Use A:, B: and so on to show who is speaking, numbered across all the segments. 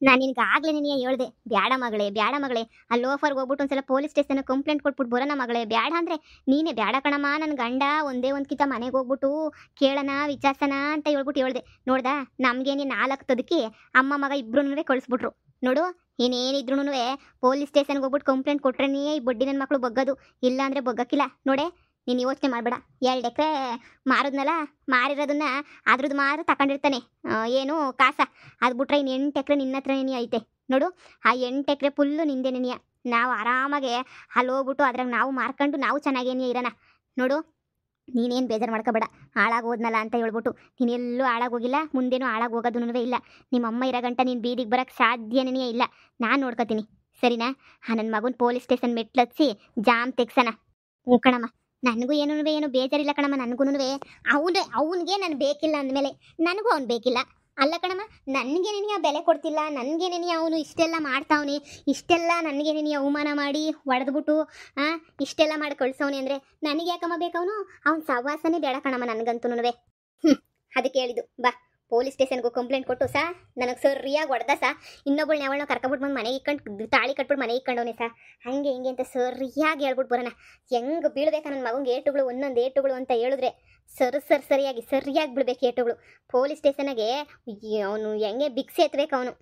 A: ನಾನು ನಿನ್ಗೆ ಆಗ್ಲೇ ನೀನು ಹೇಳ್ದೆ ಬ್ಯಾಡ ಮಗಳೇ ಬ್ಯಾಡ ಮಗಳೇ ಅಲ್ಲಿ ಲೋಫರ್ಗೆ ಹೋಗ್ಬಿಟ್ಟು ಒಂದ್ಸಲ ಪೊಲೀಸ್ ಸ್ಟೇಷನ್ ಕಂಪ್ಲೇಂಟ್ ಕೊಟ್ಬಿಟ್ಟು ಬರೋಣ ಮಗಳೇ ಬ್ಯಾಡ ಅಂದ್ರೆ ನೀನೇ ಬ್ಯಾಡ ಕಣಮ್ಮ ನನ್ನ ಗಂಡ ಒಂದೇ ಒಂದು ಕಿತ ಮನೆಗೆ ಹೋಗ್ಬಿಟ್ಟು ಕೇಳೋಣ ವಿಚಾರಿಸೋಣ ಅಂತ ಹೇಳ್ದೆ ನೋಡ್ದಾ ನಮ್ಗೇನೆ 4 ತದಕಿ ಅಮ್ಮ ಮಗ ಇಬ್ರು ಕಳಿಸ್ಬಿಟ್ರು ನೋಡು ಇನ್ನೇನಿದ್ರು ಪೊಲೀಸ್ ಸ್ಟೇಷನ್ಗೆ ಹೋಗ್ಬಿಟ್ಟು ಕಂಪ್ಲೇಂಟ್ ಕೊಟ್ರೇನೇ ಈ ಬಡ್ಡಿ ನನ್ನ ಮಕ್ಕಳು ಬಗ್ಗದು ಇಲ್ಲ ಅಂದ್ರೆ ಬಗ್ಗಕ್ಕಿಲ್ಲ ನೋಡೆ ನೀನು ಯೋಚನೆ ಮಾಡಬೇಡ 2 ಎಕರೆ ಮಾರಿದ್ನಲ್ಲ ಮಾರಿರೋದನ್ನ ಅದ್ರದ್ದು ಮಾರು ತಗೊಂಡಿರ್ತಾನೆ ಏನು ಕಾಸ ಅದು ಬಿಟ್ರೆ ಇನ್ನು 8 ಎಕರೆ ನಿನ್ನ ಹತ್ರನೇ ಐತೆ ನೋಡು ಆ 8 ಎಕರೆ ಫುಲ್ಲು ನಿಂದೇನೆನಿಯ ನಾವು ಆರಾಮಾಗೆ ಅಲ್ಲಿ ಹೋಗ್ಬಿಟ್ಟು ಅದ್ರಾಗ ನಾವು ಮಾರ್ಕೊಂಡು ನಾವು ಚೆನ್ನಾಗೇನೇ ಇರೋಣ ನೋಡು ನೀನೇನು ಬೇಜಾರು ಮಾಡ್ಕೋಬೇಡ ಹಾಳಾಗೋದ್ನಲ್ಲ ಅಂತ ಹೇಳ್ಬಿಟ್ಟು ನೀನೆಲ್ಲೂ ಹಾಳಾಗೋಗಿಲ್ಲ ಮುಂದೇನೂ ಹಾಳಾಗೋಗೋದೂ ಇಲ್ಲ ನಿಮ್ಮಮ್ಮ ಇರೋ ಗಂಟ ನೀನು ಬೀದಿಗೆ ಬರೋಕ್ಕೆ ಸಾಧ್ಯನೇ ಇಲ್ಲ ನಾನು ನೋಡ್ಕೊತೀನಿ ಸರಿನಾ ನನ್ನ ಮಗನ ಪೊಲೀಸ್ ಸ್ಟೇಷನ್ ಮೆಟ್ಲತ್ಸಿ ಜಾಮ್ ತೆಗ್ಸೋಣ ಹ್ಞೂ ಕಣಮ್ಮ ನನಗೂ ಏನು ಬೇಜಾರಿಲ್ಲ ಕಣಮ್ಮ ನನಗೂ ಅವನಿಗೆ ನಾನು ಬೇಕಿಲ್ಲ ಅಂದಮೇಲೆ ನನಗೂ ಅವ್ನು ಬೇಕಿಲ್ಲ ಅಲ್ಲ ಕಣಮ್ಮ ನನಗೇನೇನಿ ಬೆಲೆ ಕೊಡ್ತಿಲ್ಲ ನನಗೇನೇನಿ ಅವನು ಇಷ್ಟೆಲ್ಲ ಮಾಡ್ತಾವನೆ ಇಷ್ಟೆಲ್ಲ ನನಗೇನೇನಿ ಅವಮಾನ ಮಾಡಿ ಹೊಡೆದ್ಬಿಟ್ಟು ಇಷ್ಟೆಲ್ಲ ಮಾಡಿ ಕಳ್ಸವನೆ ಅಂದರೆ ನನಗೆ ಯಾಕಮ್ಮ ಬೇಕವನು ಅವ್ನ ಸಹವಾಸನೇ ಬೇಡ ಕಣಮ್ಮ ನನಗಂತೂ ಅದಕ್ಕೆ ಹೇಳಿದ್ದು ಬಾ ಪೊಲೀಸ್ ಸ್ಟೇಷನ್ಗೂ ಕಂಪ್ಲೇಂಟ್ ಕೊಟ್ಟು ನನಗೆ ಸರಿಯಾಗಿ ಹೊಡೆದ ಇನ್ನೊಬ್ಬಳನ್ನ ಯಾವಳನ್ನ ಕರ್ಕೊಬಿಟ್ಟು ಬಂದು ಮನೆಗೆ ಇಕ್ಕೊಂಡು ತಾಳಿ ಕಟ್ಬಿಟ್ಟು ಮನೆಗೆ ಇಕ್ಕೊಂಡವನೆ ಹಂಗೆ ಹಿಂಗೆ ಅಂತ ಸರಿಯಾಗಿ ಹೇಳ್ಬಿಟ್ಟು ಬರೋಣ ಹೆಂಗೆ ಬೀಳ್ಬೇಕಾ ನನ್ನ ಮಗಂಗೆ ಏಟುಗಳು ಒಂದೊಂದು ಏಟುಗಳು ಅಂತ ಹೇಳಿದ್ರೆ ಸರಿಯಾಗಿ ಬಿಡ್ಬೇಕು ಏಟುಗಳು ಪೊಲೀಸ್ ಸ್ಟೇಷನ್ಗೆ ಅವನು ಹೆಂಗೆ ಭಿಕ್ಷೆ ಎತ್ತಬೇಕು ಅವನು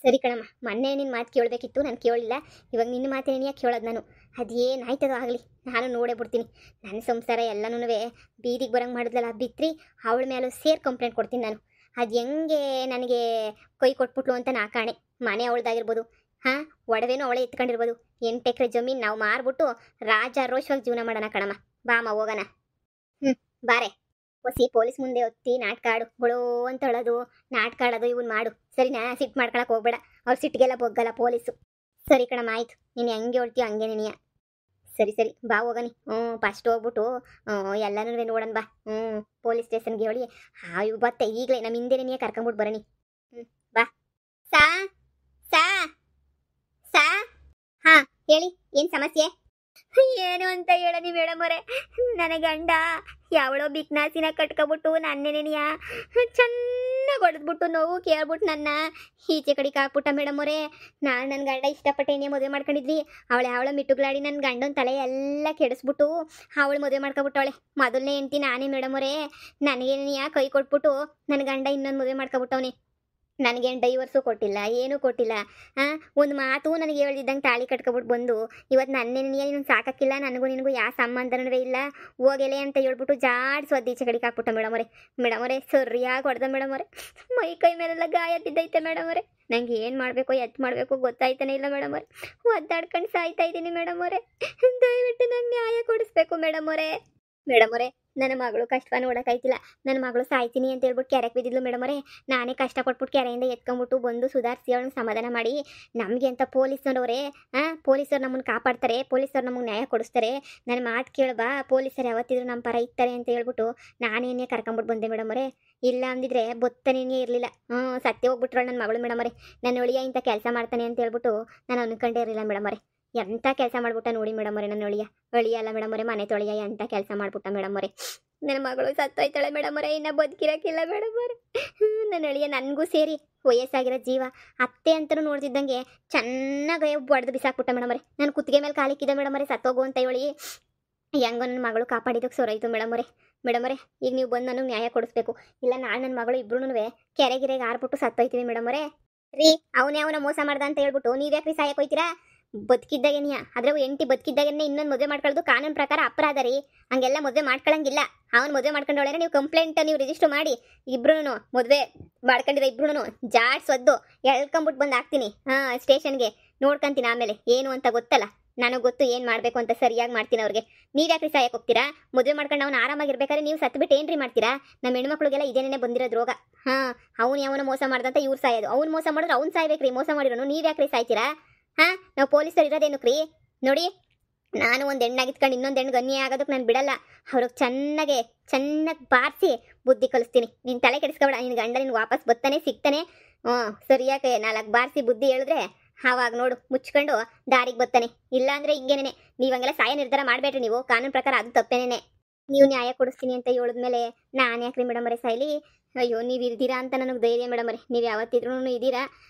A: ಸರಿ ಕಣಮ್ಮ ಮೊನ್ನೆ ನಿನ್ನ ಮಾತು ಕೇಳಬೇಕಿತ್ತು ನಾನು ಕೇಳಲಿಲ್ಲ ಇವಾಗ ನಿನ್ನ ಮಾತೇನೆಯಾ ಕೇಳೋದು ನಾನು ಅದೇನಾಯ್ತದೋ ಆಗಲಿ ನಾನು ನೋಡೇ ಬಿಡ್ತೀನಿ ನನ್ನ ಸಂಸಾರ ಎಲ್ಲನೂ ಬೀದಿಗೆ ಬರೋಂಗೆ ಮಾಡಿದ್ಲಲ್ಲ ಬಿತ್ರಿ ಅವಳ ಮೇಲೂ ಕಂಪ್ಲೇಂಟ್ ಕೊಡ್ತೀನಿ ನಾನು ಅದು ಹೆಂಗೆ ನನಗೆ ಕೈ ಕೊಟ್ಬಿಟ್ಲು ಅಂತ ನಾ ಕಾಣೆ ಮನೆ ಅವಳದಾಗಿರ್ಬೋದು ಒಡವೆನೂ ಅವಳೇ ಎತ್ಕೊಂಡಿರ್ಬೋದು 8 ಎಕರೆ ಜಮೀನು ನಾವು ಮಾರ್ಬಿಟ್ಟು ರೋಷವಾಗಿ ಜೀವನ ಮಾಡೋಣ ಕಣಮ್ಮ ಬಾಮ ಹೋಗೋಣ ಬಾರೆ ಹೊಸಿ ಪೊಲೀಸ್ ಮುಂದೆ ಒತ್ತಿ ನಾಟಕ ಆಡು ಗೊಳೋ ಅಂತ ಹೇಳೋದು ನಾಟಕ ಆಡೋದು ಇವನ್ ಮಾಡು ಸರಿನಾ ಸಿಟ್ಟು ಮಾಡ್ಕೊಳಕ್ಕೆ ಹೋಗ್ಬೇಡ ಅವ್ರು ಸಿಟ್ಟಿಗೆಲ್ಲ ಬೊಗ್ಗಲ್ಲ ಪೊಲೀಸು ಸರಿ ಕಣಮ್ಮ ಆಯ್ತು ನೀನು ಹೆಂಗೆ ಹೇಳ್ತೀಯೋ ಹಂಗೆ ನೀನಿಯ ಸರಿ ಬಾ ಹೋಗನಿ ಫಸ್ಟ್ ಹೋಗ್ಬಿಟ್ಟು ಎಲ್ಲನೂ ನೋಡೋಣ ಬಾ ಪೊಲೀಸ್ ಸ್ಟೇಷನ್ಗೆ ಹೇಳಿ ಇವು ಬತ್ತೆ ಈಗಲೇ ನಮ್ಮ ಹಿಂದೆ ಕರ್ಕೊಂಬಿಟ್ಟು ಬರೋನಿ ಬಾ ಸಾ ಸಾ ಸಾ ಹಾಂ ಹೇಳಿ ಏನು ಸಮಸ್ಯೆ ಏನು ಅಂತ ಹೇಳನಿ ಮೇಡಮ್ ಅವರೇ ನನ್ನ ಗಂಡ ಯಾವಳೋ ಬಿಕ್ನಾಸಿನ ಕಟ್ಕೊಬಿಟ್ಟು ನನ್ನೇನೆನಿಯ ಚೆನ್ನಾಗಿ ಹೊಡೆದ್ಬಿಟ್ಟು ನೋವು ಕೇಳ್ಬಿಟ್ಟು ನನ್ನ ಈಚೆ ಕಡೆಗೆ ಹಾಕ್ಬಿಟ್ಟ ಮೇಡಮ್ ಅವರೇ ನಾನು ನನ್ನ ಗಂಡ ಇಷ್ಟಪಟ್ಟೇನೇ ಮದುವೆ ಮಾಡ್ಕೊಂಡಿದ್ವಿ ಅವಳ ಮಿಟ್ಟುಗಳಾಡಿ ನನ್ನ ಗಂಡನ ತಲೆ ಎಲ್ಲ ಕೆಡಿಸ್ಬಿಟ್ಟು ಅವಳು ಮದುವೆ ಮಾಡ್ಕೊಬಿಟ್ಟವಳೆ ಮೊದಲನೇ ಹೆಂಡ್ತಿ ನಾನೇ ಮೇಡಮ್ ಅವರೇ ನನಗೇನೆನಿಯ ಕೈ ಕೊಟ್ಬಿಟ್ಟು ನನ್ನ ಗಂಡ ಇನ್ನೊಂದು ಮದುವೆ ಮಾಡ್ಕೊಬಿಟ್ಟವನೇ ನನಗೇನು ಡೈವರ್ಸು ಕೊಟ್ಟಿಲ್ಲ ಏನೂ ಕೊಟ್ಟಿಲ್ಲ ಒಂದು ಮಾತು ನನಗೆ ಹೇಳಿದ್ದಂಗೆ ತಾಳಿ ಕಟ್ಕೊಬಿಟ್ಟು ಬಂದು ಇವತ್ತು ನನ್ನೇನು ನೀನು ಸಾಕಾಕಿಲ್ಲ ನನಗೂ ನಿನಗೂ ಯಾವ ಸಂಬಂಧನೂ ಇಲ್ಲ ಹೋಗೆಲೆ ಅಂತ ಹೇಳ್ಬಿಟ್ಟು ಜಾಡ್ಸೋದು ಈಚೆ ಕಡೆಗೆ ಹಾಕ್ಬಿಟ್ಟ ಮೇಡಮ್ ಅವರೇ ಸರಿಯಾಗಿ ಹೊಡೆದ ಮೇಡಮ್ ಅವರೇ ಮೈ ಕೈ ಮೇಲೆಲ್ಲ ಗಾಯ ಬಿದ್ದೈತೆ ಮೇಡಮ್ ಅವರೇ ನಂಗೆ ಏನು ಮಾಡಬೇಕು ಎತ್ತು ಮಾಡಬೇಕು ಗೊತ್ತಾಯ್ತಾನೆ ಇಲ್ಲ ಮೇಡಮ್ ಅವರೇ ಒದ್ದಾಡ್ಕೊಂಡು ಸಾಯ್ತಾ ಇದ್ದೀನಿ ಮೇಡಮ್ ಅವರೇ ದಯವಿಟ್ಟು ನಂಗೆ ನ್ಯಾಯ ಕೊಡಿಸ್ಬೇಕು ಮೇಡಮ್ ಅವರೇ ನನ್ನ ಮಗಳು ಕಷ್ಟ ನೋಡೋಕ್ಕಾಯ್ತಿಲ್ಲ ನನ್ನ ಮಗಳು ಸಾಯ್ತೀನಿ ಅಂತ ಹೇಳ್ಬಿಟ್ಟು ಕೆರೆಗೆ ಬಿದ್ದಿದ್ಲು ಮೇಡಮ್ ಅವರೇ ನಾನೇ ಕಷ್ಟಪಟ್ಬಿಟ್ಟು ಕೆರೆಯಿಂದ ಎತ್ಕೊಂಬಿಟ್ಟು ಬಂದು ಸುಧಾರಿಸಿ ಅವಳನ್ನ ಸಮಾಧಾನ ಮಾಡಿ ನಮಗೆ ಅಂತ ಪೊಲೀಸ್ನವರೇ ಪೊಲೀಸರು ನಮ್ಮನ್ನು ಕಾಪಾಡ್ತಾರೆ ಪೊಲೀಸರು ನಮಗೆ ನ್ಯಾಯ ಕೊಡಿಸ್ತಾರೆ ನನ್ನ ಮಾತು ಕೇಳಬಾ ಪೊಲೀಸರು ಯಾವತ್ತಿದ್ರು ನಮ್ಮ ಪರ ಇರ್ತಾರೆ ಅಂತ ಹೇಳ್ಬಿಟ್ಟು ನಾನೇನೇ ಕರ್ಕೊಂಬಿಟ್ಟು ಬಂದೆ ಮೇಡಮ್ ಅವರೇ ಇಲ್ಲ ಅಂದಿದ್ರೆ ಬೊತ್ತನೇನೇ ಇರಲಿಲ್ಲ ಸತ್ಯ ಹೋಗ್ಬಿಟ್ರಳು ನನ್ನ ಮಗಳು ಮೇಡಮ್ ಅವರೇ ನನ್ನ ಒಳಿಯ ಇಂಥ ಕೆಲಸ ಮಾಡ್ತಾನೆ ಅಂತ ಹೇಳ್ಬಿಟ್ಟು ನಾನು ಅನ್ಕೊಂಡೇ ಇರಲಿಲ್ಲ ಮೇಡಮ್ ಅವರೇ ಎಂಥ ಕೆಲಸ ಮಾಡ್ಬಿಟ್ಟ ನೋಡಿ ಮೇಡಮ್ ಅವರೇ ನನ್ನ ಒಳಿಯ ಅಲ್ಲ ಮೇಡಮ್ ಅವರೇ ಮನೆ ತೊಳೆಯ ಎಂಥ ಕೆಲಸ ಮಾಡ್ಬಿಟ್ಟ ಮೇಡಮ್ ಅವರೇ ನನ್ನ ಮಗಳು ಸತ್ತೋಯ್ತಾಳೆ ಮೇಡಮ್ ಅವರೇ ಇನ್ನು ಬದುಕಿರೋಕ್ಕಿಲ್ಲ ಮೇಡಮ್ ಅವರೇ ನನ್ನ ಒಳಿಯ ನನಗೂ ಸೇರಿ ವಯಸ್ಸಾಗಿರೋ ಜೀವ ಅತ್ತೆ ಅಂತಲೂ ನೋಡ್ತಿದ್ದಂಗೆ ಚೆನ್ನಾಗಿ ಬಡ್ದು ಬಿಸಾಕ್ಬಿಟ್ಟ ಮೇಡಮ್ ಅವರೇ ನಾನು ಕುತ್ತಿಗೆ ಮೇಲೆ ಕಾಲಿಕ್ಕಿದೆ ಮೇಡಮ್ ಅವರೇ ಸತ್ತೋಗು ಅಂತ ಹೇಳಿ ಹೆಂಗೋ ನನ್ನ ಮಗಳು ಕಾಪಾಡಿದ್ದಕ್ಕೆ ಸೊರೈತು ಮೇಡಮ್ ಅವರೇ ಈಗ ನೀವು ಬಂದು ನನಗೆ ನ್ಯಾಯ ಕೊಡಿಸ್ಬೇಕು ಇಲ್ಲ ನಾಳೆ ನನ್ನ ಮಗಳು ಇಬ್ರು ಕೆರೆಗಿರೆಗೆ ಆರ್ಬಿಟ್ಟು ಸತ್ತೋಯ್ತೀವಿ ಮೇಡಮ್ ಅವರೇ ರೀ ಅವನ ಮೋಸ ಮಾಡ್ದ ಅಂತ ಹೇಳ್ಬಿಟ್ಟು ನೀವ್ಯಾಕ್ರಿ ಸಾಯಕ್ಕೆ ಹೋಯ್ತೀರಾ ಬದುಕಿದ್ದಾಗೇನಿಯ ಅದ್ರಾಗ ಹೆಂಡತಿ ಬದುಕಿದ್ದಾಗೇನೆ ಇನ್ನೊಂದು ಮದುವೆ ಮಾಡ್ಕೊಳ್ಳೋದು ಕಾನೂನು ಪ್ರಕಾರ ಅಪರಾಧ ರೀ ಹಂಗೆಲ್ಲ ಮದುವೆ ಮಾಡ್ಕೊಳ್ಳಂಗಿಲ್ಲ ಅವ್ನು ಮದುವೆ ಮಾಡ್ಕೊಂಡೊಳರೆ ನೀವು ಕಂಪ್ಲೇಂಟ್ ನೀವು ರಿಜಿಸ್ಟರ್ ಮಾಡಿ ಇಬ್ರು ಮದುವೆ ಮಾಡ್ಕೊಂಡಿರೋ ಇಬ್ರು ಜಾಡ್ಸೊದ್ದು ಎಳ್ಕೊಂಬಿಟ್ಟು ಬಂದು ಹಾಕ್ತೀನಿ ಸ್ಟೇಷನ್ಗೆ ನೋಡ್ಕೊಂತೀನಿ ಆಮೇಲೆ ಏನು ಅಂತ ಗೊತ್ತಲ್ಲ ನನಗೆ ಗೊತ್ತು ಏನು ಮಾಡಬೇಕು ಅಂತ ಸರಿಯಾಗಿ ಮಾಡ್ತೀನಿ ಅವ್ರಿಗೆ ನೀವು ಯಾಕ್ರಿ ಸಾಯಕ್ಕೆ ಹೋಗ್ತೀರಾ ಮದುವೆ ಮಾಡ್ಕೊಂಡು ಅವ್ನು ಆರಾಮಾಗಿರ್ಬೇಕಾದ್ರೆ ನೀವು ಸತ್ಬಿಟ್ಟು ಏನ್ರಿ ಮಾಡ್ತೀರಾ ನಮ್ಮ ಹೆಣ್ಮಕ್ಳಿಗೆಲ್ಲ ಇದೇನೇ ಬಂದಿರೋದು ರೋಗ ಅವ್ನು ಯಾವನ ಮೋಸ ಮಾಡ್ದಂತ ಇವ್ರು ಸಾಯೋದು ಅವ್ನು ಮೋಸ ಮಾಡಿದ್ರೆ ಅವ್ನು ಸಾಯ್ಬೇಕ್ರಿ ಮೋಸ ಮಾಡಿರೋನು ನೀವು ಯಾಕ್ರಿ ಸಾಯ್ತೀರಾ ನಾವು ಪೊಲೀಸರು ಇರೋದೇನಕ್ರಿ ನೋಡಿ ನಾನು ಒಂದು ಹೆಣ್ಣಾಗಿತ್ಕೊಂಡು ಇನ್ನೊಂದು ಹೆಣ್ಣು ಗನ್ಯ ಆಗೋದಕ್ಕೆ ನಾನು ಬಿಡಲ್ಲ ಅವ್ರಿಗೆ ಚೆನ್ನಾಗಿ ಬಾರಿಸಿ ಬುದ್ಧಿ ಕಲಿಸ್ತೀನಿ ನೀನು ತಲೆ ಕೆಡಿಸ್ಕೊಬೇಡ ನಿನ್ನ ಗಂಡ ನಿನ್ಗೆ ವಾಪಸ್ ಬರ್ತಾನೆ ಸಿಗ್ತಾನೆ ಸರಿಯಾಗಿ 4 ಬಾರಿಸಿ ಬುದ್ಧಿ ಹೇಳಿದ್ರೆ ಆವಾಗ ನೋಡು ಮುಚ್ಕೊಂಡು ದಾರಿಗೆ ಬರ್ತಾನೆ ಇಲ್ಲಾಂದರೆ ಹಿಂಗೇನೆ ನೀವು ಹಂಗೆಲ್ಲ ಸಾಯ ನಿರ್ಧಾರ ಮಾಡಬೇಡ್ರಿ ನೀವು ಕಾನೂನು ಪ್ರಕಾರ ಅದು ತಪ್ಪೇನೆ ನೀವು ನ್ಯಾಯ ಕೊಡಿಸ್ತೀನಿ ಅಂತ ಹೇಳಿದ್ಮೇಲೆ ನಾನು ಯಾಕ್ರಿ ಮೇಡಮರೇ ಸಾಯ್ಲಿ? ಅಯ್ಯೋ ನೀವು ಇರ್ತೀರಾ ಅಂತ ನನಗೆ ಧೈರ್ಯ ಮೇಡಮರೇ. ನೀವು ಯಾವತ್ತಿದ್ರೂ ಇದ್ದೀರಾ,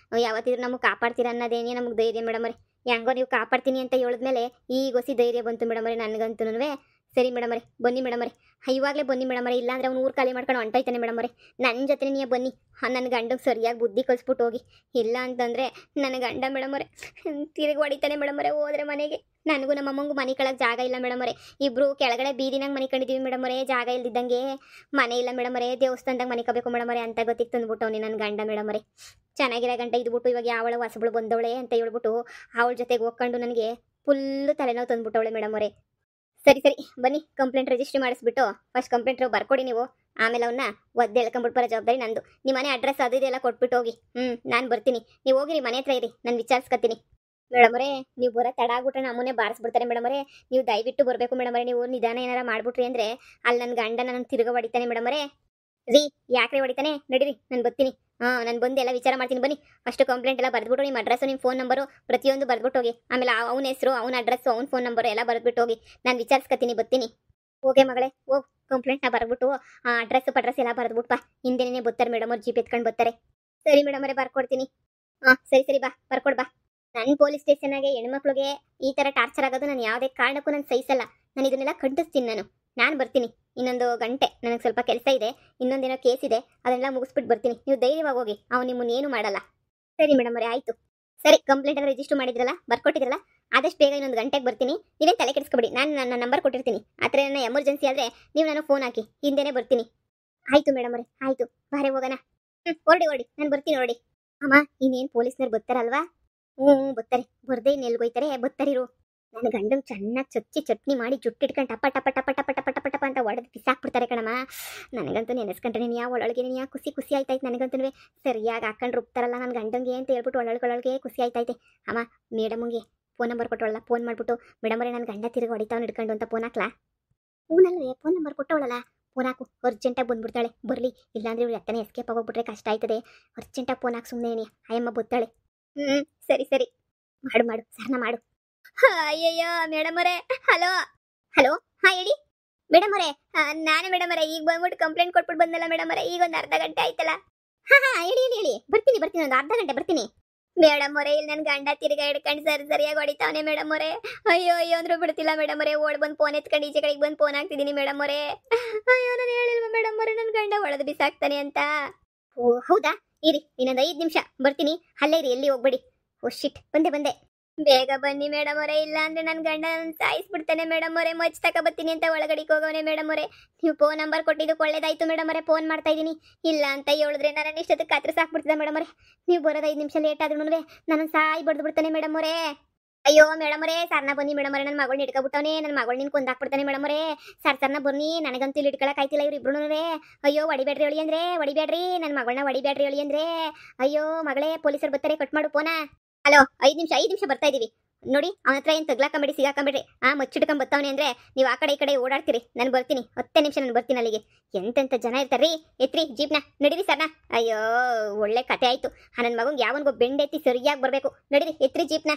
A: ಯಾವತ್ತಿದ್ರೂ ನಮಗೆ ಕಾಪಾಡ್ತೀರಾ ಅನ್ನೋದೇನೇ ನಮಗೆ ಧೈರ್ಯ ಮೇಡಮರೇ. ಹೆಂಗೋ ನೀವು ಕಾಪಾಡ್ತೀನಿ ಅಂತ ಹೇಳಿದ್ಮೇಲೆ ಈಗ ಹೊಸಿ ಧೈರ್ಯ ಬಂತು ಮೇಡಮರೇ ನನಗಂತೂ. ಸರಿ ಮೇಡಮರೇ ಬನ್ನಿ ಮೇಡಮರೇ, ಇವಾಗಲೇ ಬನ್ನಿ ಮೇಡಮರೇ, ಇಲ್ಲಾಂದ್ರೆ ಅವ್ನು ಊರು ಖಾಲಿ ಮಾಡ್ಕೊಂಡು ಹೊಂಟೋಯ್ತಾನೆ ಮೇಡಮರೇ. ನನ್ನ ಜೊತೆ ನೀವು ಬನ್ನಿ, ನನ್ನ ಗಂಡಗೆ ಸರಿಯಾಗಿ ಬುದ್ಧಿ ಕಲಿಸ್ಬಿಟ್ಟು ಹೋಗಿ. ಇಲ್ಲ ಅಂತಂದರೆ ನನ್ನ ಗಂಡ ಮೇಡಮರೇ ತಿರುಗಿ ಹೊಡಿತಾನೆ ಮೇಡಮರೇ ಹೋದ್ರೆ ಮನೆಗೆ. ನನಗೂ ನಮ್ಮ ಅಮ್ಮಂಗೂ ಮನೆ ಕಳಕ್ಕೆ ಜಾಗ ಇಲ್ಲ ಮೇಡಮರೇ. ಇಬ್ಬರು ಕೆಳಗಡೆ ಬೀದಿನಾಗ ಮನೆ ಕಂಡಿದ್ದೀವಿ ಮೇಡಮರೇ, ಜಾಗ ಇಲ್ದಿದ್ದಂಗೆ. ಮನೆ ಇಲ್ಲ ಮೇಡಮರೇ, ದೇವಸ್ಥಾನದಾಗ ಮನೆ ಕಬೇಕು ಮೇಡಮರೇ ಅಂತ ಗೊತ್ತಿಗೆ ತಂದ್ಬಿಟ್ಟವನಿ ನನ್ನ ಗಂಡ ಮೇಡಮರೇ. ಚೆನ್ನಾಗಿರೋ ಗಂಟ ಇದ್ಬಿಟ್ಟು ಇವಾಗ ಯಾವಳ ಹೊಸಬಳು ಬಂದವಳೆ ಅಂತ ಹೇಳ್ಬಿಟ್ಟು ಅವಳ ಜೊತೆಗೆ ಹೋಗ್ಕೊಂಡು ನನಗೆ ಫುಲ್ಲು ತಲೆನೋವು ತಂದ್ಬಿಟ್ಟವಳೆ ಮೇಡಮರೇ. ಸರಿ ಸರಿ ಬನ್ನಿ, ಕಂಪ್ಲೇಂಟ್ ರಿಜಿಸ್ಟ್ರಿ ಮಾಡಿಸ್ಬಿಟ್ಟು ಫಸ್ಟ್ ಕಂಪ್ಲೇಂಟ್ ಬರ್ಕೊಡಿ ನೀವು. ಆಮೇಲೆ ಅವನ್ನ ಒದ್ದೆ ಎಳ್ಕೊಂಡ್ಬಿಟ್ಟು ಬರೋ ಜವಾಬ್ದಾರಿ ನಂದು. ನಿಮ್ಮ ಮನೆ ಅಡ್ರೆಸ್ ಅದು ಇದೆಲ್ಲ ಕೊಟ್ಬಿಟ್ಟು ಹೋಗಿ. ನಾನು ಬರ್ತೀನಿ, ನೀವು ಹೋಗಿರಿ ಮನೆ ಹತ್ರ ಇರಿ, ನಾನು ವಿಚಾರಿಸ್ಕೊತೀನಿ. ಮೇಡಮರೇ ನೀವು ಬರೋ ತಡ ಆಗ್ಬಿಟ್ರೆ ನಮ್ಮನ್ನೇ ಬಾರಿಸ್ಬಿಡ್ತಾರೆ ಮೇಡಮರೇ. ನೀವು ದಯವಿಟ್ಟು ಬರಬೇಕು ಮೇಡಮರೇ. ನೀವು ನಿಧಾನ ಏನಾರ ಮಾಡ್ಬಿಟ್ರಿ ಅಂದರೆ ಅಲ್ಲಿ ನನ್ನ ಗಂಡ ನನ್ನ ತಿರುಗ ಹೊಡಿತಾನೆ ಮೇಡಮರೇ. ರೀ ಯಾಕ್ರಿ ಹೊಡಿತಾನೆ? ನಡೀರಿ ನಾನು ಬರ್ತೀನಿ. ನಾನು ಬಂದು ಎಲ್ಲ ವಿಚಾರ ಮಾಡ್ತೀನಿ ಬನ್ನಿ. ಫಸ್ಟ್ ಕಂಪ್ಲೇಂಟ್ ಎಲ್ಲ ಬರೆದ್ಬಿಟ್ಟು ನಿಮ್ಮ ಅಡ್ರೆಸ್ಸು ನಿಮ್ಮ ಫೋನ್ ನಂಬರು ಪ್ರತಿಯೊಂದು ಬರೆದ್ಬಿಟ್ಟು ಹೋಗಿ. ಆಮೇಲೆ ಅವನ ಹೆಸರು, ಅವನ ಅಡ್ರೆಸ್ಸು, ಅವ್ನ ಫೋನ್ ನಂಬರು ಎಲ್ಲ ಬರೆದ್ಬಿಟ್ಟು ಹೋಗಿ. ನಾನು ವಿಚಾರಿಸ್ಕೊತೀನಿ, ಬರ್ತೀನಿ. ಓಕೆ ಮಗಳೇ ಹೋಗಿ ಕಂಪ್ಲೇಂಟ್ನ ಬರೆದ್ಬಿಟ್ಟು ಅಡ್ರೆಸ್ ಎಲ್ಲ ಬರೆದ್ಬಿಟ್ಟು ಹಿಂದೆನೇ ಬರ್ತಾರೆ ಮೇಡಮ್ ಅವ್ರು, ಜೀಪ್ ಎತ್ಕೊಂಡು ಬರ್ತಾರೆ. ಸರಿ ಮೇಡಮರೇ ಬರ್ಕೊಡ್ತೀನಿ. ಸರಿ ಸರಿ ಬಾ ಬರ್ಕೊಡ್ ಬಾ. ನನ್ನ ಪೊಲೀಸ್ ಸ್ಟೇಷನ್ನಾಗೆ ಹೆಣ್ಮಕ್ಳಿಗೆ ಈ ಥರ ಟಾರ್ಚರ್ ಆಗೋದು ನಾನು ಯಾವುದೇ ಕಾರಣಕ್ಕೂ ನಾನು ಸಹಿಸಲ್ಲ. ನಾನು ಇದನ್ನೆಲ್ಲ ಖಂಡಿಸ್ತೀನಿ. ನಾನು ಬರ್ತೀನಿ. ಇನ್ನೊಂದು ಗಂಟೆ ನನಗೆ ಸ್ವಲ್ಪ ಕೆಲಸ ಇದೆ, ಇನ್ನೊಂದೇನೋ ಕೇಸ್ ಇದೆ, ಅದನ್ನೆಲ್ಲ ಮುಗಿಸ್ಬಿಟ್ಟು ಬರ್ತೀನಿ. ನೀವು ಧೈರ್ಯವಾಗಿ ಹೋಗಿ, ಅವ್ನು ನಿಮ್ಮನ್ನೇನು ಮಾಡಲ್ಲ. ಸರಿ ಮೇಡಮರೇ ಆಯಿತು. ಸರಿ ಕಂಪ್ಲೇಂಟ್ ಎಲ್ಲ ರಿಜಿಸ್ಟರ್ ಮಾಡಿದ್ರಲ್ಲ, ಬರ್ಕೊಟ್ಟಿದ್ರಲ್ಲ, ಆದಷ್ಟು ಬೇಗ ಇನ್ನೊಂದು ಗಂಟೆಗೆ ಬರ್ತೀನಿ. ನೀವೇನು ತಲೆ ಕೆಡಿಸ್ಕೊಬೇಡಿ, ನಾನು ನನ್ನ ನಂಬರ್ ಕೊಟ್ಟಿರ್ತೀನಿ. ಆ ಥರ ನನ್ನ ಎಮರ್ಜೆನ್ಸಿ ಆದರೆ ನೀವು ನನಗೆ ಫೋನ್ ಹಾಕಿ, ಹಿಂದೆನೇ ಬರ್ತೀನಿ. ಆಯಿತು ಮೇಡಮರೇ ಆಯಿತು, ಬಾರೆ ಹೋಗೋಣ. ಹೊರಡಿ ನಾನು ಬರ್ತೀನಿ ಹೊರಡಿ. ಅಮ್ಮ ಇನ್ನೇನು ಪೊಲೀಸ್ನವ್ರು ಬರ್ತಾರಲ್ವಾ? ಬರ್ತಾರೆ, ಬರ್ದೇ ಇನ್ನೆಲ್ಗೋಯ್ತಾರೆ, ಬರ್ತಾರಿರು. ನನ್ನ ಗಂಡಂಗೆ ಚೆನ್ನಾಗಿ ಚಟ್ನಿ ಮಾಡಿ ಜುಟ್ಟಿಟ್ಕೊಂಡು ಟಪ ಟಪ ಟಪ ಟಪ ಟಪ ಟಪ ಟಪ ಅಂತ ಹೊಡೆದು ಬಿಸಾಕ್ಬಿಡ್ತಾರೆ ಕಣಮ್ಮ. ನನಗಂತೂ ನೆನೆಸ್ಕೊಂಡ್ರೆ ನೀನು ಒಳಗೆ ನೀನು ಖುಷಿ ಆಯ್ತಾಯ್ತು. ನನಗಂತೂ ಸರಿಯಾಗಿ ಹಾಕೊಂಡು ರುಬ್ತಾರಲ್ಲ ನನ್ನ ಗಂಡಂಗೆ ಅಂತ ಹೇಳ್ಬಿಟ್ಟು ಒಳಗೆ ಖುಷಿ ಆಯ್ತೈತೆ. ಅಮ್ಮ ಮೇಡಮ್ಗೆ ಫೋನ್ ನಂಬರ್ ಕೊಟ್ಟವಳಲ್ಲ, ಫೋನ್ ಮಾಡಿಬಿಟ್ಟು ಮೇಡಮರೇ ನನ್ನ ಗಂಡ ತಿರುಗಿ ಹೊಡಿತಾವ್ನು ಹಿಡ್ಕೊಂಡು ಅಂತ ಫೋನ್ ಹಾಕ್ಲಾ? ಹೂನಲ್ವೇ ಫೋನ್ ನಂಬರ್ ಕೊಟ್ಟವಳಲ್ಲ, ಫೋನ್ ಹಾಕು. ಅರ್ಜೆಂಟಾಗಿ ಬಂದ್ಬಿಡ್ತಾಳೆ, ಬರಲಿ. ಇಲ್ಲಾಂದ್ರೆ ಇವ್ರು ಎತ್ತನೇ ಎಸ್ಕೇಪ್ ಆಗೋಗ್ಬಿಟ್ರೆ ಕಷ್ಟ ಆಯ್ತದೆ. ಅರ್ಜೆಂಟಾಗಿ ಫೋನ್ ಹಾಕಿ ಸುಮ್ಮನೆ ಅಯ್ಯಮ್ಮ ಬರ್ತಾಳೆ. ಸರಿ ಸರಿ ಮಾಡು ಸರ್ನ ಮಾಡು. ಅಯ್ಯಯ್ಯೋ ಮೇಡಮರೇ, ಹಲೋ ಹಲೋ ಹೇಳಿ ಮೇಡಮರೇ. ನಾನೇ ಮೇಡಮರೇ, ಈಗ ಬಂದ್ಬಿಟ್ಟು ಕಂಪ್ಲೇಂಟ್ ಕೊಟ್ಬಿಟ್ಟು ಬಂದಲ್ಲ ಮೇಡಮರೇ, ಈಗ ಒಂದು ಅರ್ಧ ಗಂಟೆ ಆಯ್ತಲ್ಲ. ಹೇಳಿ ಬರ್ತೀನಿ ಒಂದು ಅರ್ಧ ಗಂಟೆ ಬರ್ತೀನಿ. ಮೇಡಮರೇ ಇಲ್ಲಿ ನನ್ನ ಗಂಡ ತಿರ್ಗಾ ಹಿಡ್ಕೊಂಡು ಸರಿಯಾಗಿ ಹೊಡಿತಾವನೆ ಮೇಡಮರೇ. ಅಯ್ಯೋ ಅಂದ್ರೂ ಬಿಡ್ತಿಲ್ಲ ಮೇಡಮರೇ. ಓಡ್ ಬಂದು ಫೋನ್ ಎತ್ಕೊಂಡು ಈಚೆ ಕಡೆಗೆ ಬಂದು ಫೋನ್ ಹಾಕ್ತಿದ್ದೀನಿ ಮೇಡಮರೇ. ಅಯ್ಯೋ ನಾನು ಹೇಳಿಲ್ವ ಮೇಡಮರೇ ನನ್ನ ಗಂಡ ಒಳದು ಬಿಸಾಕ್ತಾನೆ ಅಂತ? ಓ ಹೌದಾ, ಇರಿ ಇನ್ನೊಂದು 5 ನಿಮಿಷ ಬರ್ತೀನಿ, ಅಲ್ಲೇ ಇರಿ, ಎಲ್ಲಿ ಹೋಗ್ಬೇಡಿ. ಓ ಶಿಟ್, ಬಂದೆ. ಬೇಗ ಬನ್ನಿ ಮೇಡಮರೇ, ಇಲ್ಲ ಅಂದ್ರೆ ನನ್ನ ಗಂಡ ಸಾಯಿಸ್ಬಿಡ್ತಾನೆ ಮೇಡಮರೇ. ಮಚ್ ತಕ ಬರ್ತೀನಿ ಅಂತ ಒಳಗಡೆಗೆ ಹೋಗವನೆ ಮೇಡಮರೇ. ನೀವು ಫೋನ್ ನಂಬರ್ ಕೊಟ್ಟಿದ್ದು ಒಳ್ಳೇದಾಯ್ತು ಮೇಡಮರೇ, ಫೋನ್ ಮಾಡ್ತಾ ಇದ್ದೀನಿ. ಇಲ್ಲ ಅಂತ ಹೇಳಿದ್ರೆ ನನ್ನ ಇಷ್ಟೊತ್ತಿಗೆ ಕತ್ರ ಸಾಕ್ಬಿಡ್ತದೆ ಮೇಡಮರೇ. ನೀವು ಬರೋದು 5 ನಿಮಿಷ ಲೇಟ್ ಆದ್ರೂ ನನ್ನ ಸಾಯಿ ಬಡ್ದು ಬಿಡ್ತಾನೆ ಮೇಡಮರೇ. ಅಯ್ಯೋ ಮೇಡಮರೇ ಸರ್ನ ಬನ್ನಿ ಮೇಡಮರೇ, ನನ್ನ ಮಗಳನ್ನ ಹಿಡ್ಕೊಬಿಟ್ಟವನೇ, ನನ್ನ ಮಗಳು ನಿನ್ ಕೊಂದಾಕ್ಬಿಡ್ತಾನೆ ಮೇಡಮರೇ. ಸರ್ನ ಬನ್ನಿ, ನನಗಂತೂ ಇಲ್ಲಿ ಹಿಡ್ಕೊಳಕ್ ಆಯ್ತಿಲ್ಲ ಇವ್ರು ಇಬ್ರು. ಅಯ್ಯೋ ಹೊಡಿಬೇಡ್ರಿ ಹೇಳಿ ಅಂದ್ರೆ ಹೊಡಿಬೇಡ್ರಿ, ನನ್ನ ಮಗಳನ್ನ ಹೊಡಿಬೇಡ್ರಿ ಹೇಳಿ ಅಂದ್ರೆ. ಅಯ್ಯೋ ಮಗಳೇ ಪೊಲೀಸರು ಬರ್ತಾರೆ, ಕಟ್ ಮಾಡು ಫೋನ. ಹಲೋ 5 ನಿಮಿಷ ಬರ್ತಾ ಇದೀವಿ ನೋಡಿ. ಅವನ ಹತ್ರ ಏನು ತಗ್ಲಾಕೊಂಬೇಡಿ, ಸಿಗಾಕೊಂಬೇಡ್ರಿ. ಮುಚ್ಚಿಡ್ಕೊಂಡ್ ಬರ್ತಾವನೆ ಅಂದ್ರೆ ನೀವು ಆ ಕಡೆ ಈ ಕಡೆ ಓಡಾಡ್ತೀರಿ. ನಾನು ಬರ್ತೀನಿ, 10 ನಿಮಿಷ ನಾನು ಬರ್ತೀನಿ ಅಲ್ಲಿಗೆ. ಎಂತೆಂಥ ಜನ ಇರ್ತಾರ್ರಿ. ಎತ್ರಿ ಜೀಪ್ನ, ನಡೀರಿ ಸರ್ನ. ಅಯ್ಯೋ ಒಳ್ಳೆ ಕತೆ ಆಯ್ತು. ನನ್ನ ಮಗಂಗೆ ಯಾವನ್ಗೋ ಬೆಂಡೆತ್ತಿ ಸರಿಯಾಗಿ ಬರಬೇಕು. ನಡೀರಿ ಎತ್ರಿ ಜೀಪ್ನ.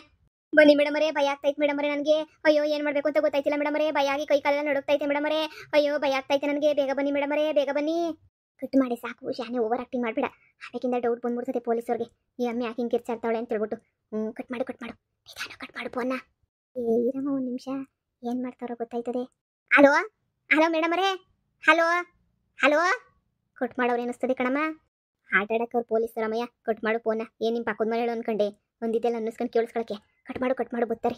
A: ಬನ್ನಿ ಮೇಡಮರೇ, ಭಯ ಆಗ್ತೈತೆ ಮೇಡಮರೇ ನನಗೆ. ಅಯ್ಯೋ ಏನು ಮಾಡಬೇಕು ಅಂತ ಗೊತ್ತಾಯ್ತಿಲ್ಲ ಮೇಡಮರೇ. ಭಯ ಆಗಿ ಕೈ ಕಾಲೆಲ್ಲ ನಡುಕ್ತೈತೆ ಮೇಡಮರೇ. ಅಯ್ಯೋ ಭಯ ಆಗ್ತೈತೆ ನನಗೆ. ಬೇಗ ಬನ್ನಿ ಮೇಡಮರೇ, ಬೇಗ ಬನ್ನಿ. ಕಟ್ ಮಾಡಿ ಸಾಕು, ಶಾನೆ ಓವರ್ ಆಕ್ಟಿಂಗ್ ಮಾಡಬೇಡ. ಅದಕ್ಕಿಂತ ಡೌಟ್ ಬಂದ್ಬಿಡ್ತದೆ ಪೊಲೀಸವ್ರಿಗೆ, ಈ ಅಮ್ಮೆ ಯಾಕೆ ಹಿಂಗೆ ಕಿರ್ಚಾಡ್ತಾವಳೆ ಅಂತ ಹೇಳ್ಬಿಟ್ಟು. ಕಟ್ ಮಾಡು ನಿಧಾನ ಕಟ್ ಮಾಡು ಫೋನ್ನ. ಇರಮ್ಮ 1 ನಿಮಿಷ, ಏನು ಮಾಡ್ತಾರೋ ಗೊತ್ತಾಯ್ತದೆ. ಹಲೋ ಮೇಡಮರೇ, ಹಲೋ ಕಟ್ ಮಾಡೋರು ಏನಿಸ್ತದೆ ಕಣಮ್ಮ. ಆಟ ಆಡಕ್ಕೆ ಅವ್ರು ಪೊಲೀಸರಮ್ಮಯ್ಯ. ಕಟ್ ಮಾಡು ಫೋನ್ನ. ಏನು ನಿಮ್ಮ ಪಕ್ಕದ ಮನೆ ಹೇಳು ಅನ್ಕೊಂಡೆ, ಒಂದಿದ್ದೆಲ್ಲ ಅನ್ನಿಸ್ಕೊಂಡು ಕೇಳಿಸ್ಕೊಳಕ್ಕೆ. ಕಟ್ ಮಾಡು ಬರ್ತಾರೆ.